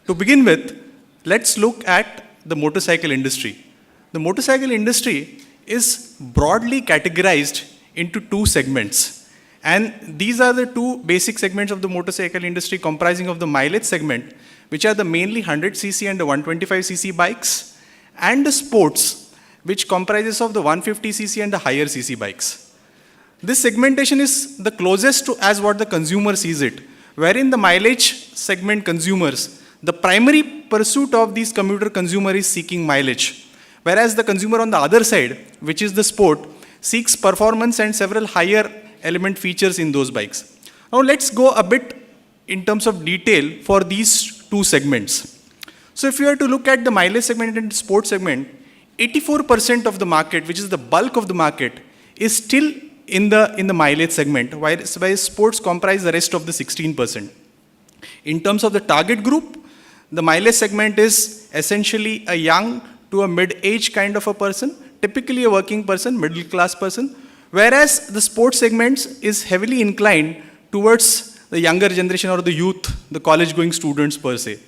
To begin with, let's look at the motorcycle industry. The motorcycle industry is broadly categorized into two segments. And these are the two basic segments of the motorcycle industry comprising of the mileage segment, which are the mainly 100cc and the 125cc bikes, and the sports, which comprises of the 150cc and the higher cc bikes. This segmentation is the closest to as what the consumer sees it, wherein the mileage segment consumers, the primary pursuit of these commuter consumer is seeking mileage, whereas the consumer on the other side, which is the sport, seeks performance and several higher element features in those bikes. Now let's go a bit in terms of detail for these two segments. So if you are to look at the mileage segment and the sports segment, 84% of the market, which is the bulk of the market, is still in the mileage segment, while sports comprise the rest of the 16%. In terms of the target group, the mileage segment is essentially a young to a mid-age kind of a person, typically a working person, middle-class person, whereas the sports segment is heavily inclined towards the younger generation or the youth, the college-going students per se.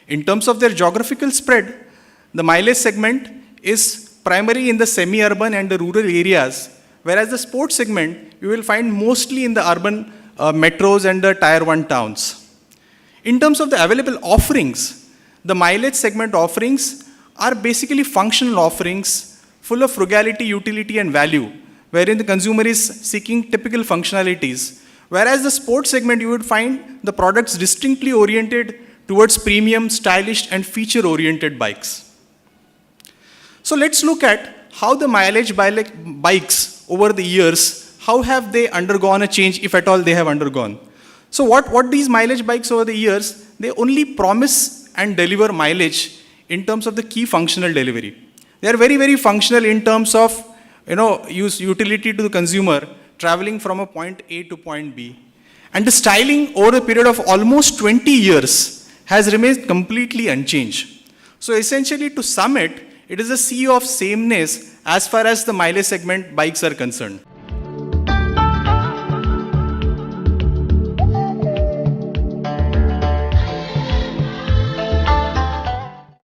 In terms of their geographical spread, the mileage segment is primarily in the semi-urban and the rural areas, whereas the sports segment you will find mostly in the urban metros and the tier 1 towns. In terms of the available offerings, the mileage segment offerings are basically functional offerings full of frugality, utility and value, wherein the consumer is seeking typical functionalities. Whereas the sports segment, you would find the products distinctly oriented towards premium, stylish and feature-oriented bikes. So let's look at how the mileage bikes over the years, how have they undergone a change, if at all they have undergone. So what these mileage bikes over the years, they only promise and deliver mileage in terms of the key functional delivery. They are very, very functional in terms of utility to the consumer, traveling from a point A to point B. And the styling over a period of almost 20 years has remained completely unchanged. So essentially to sum it, it is a sea of sameness as far as the mileage segment bikes are concerned.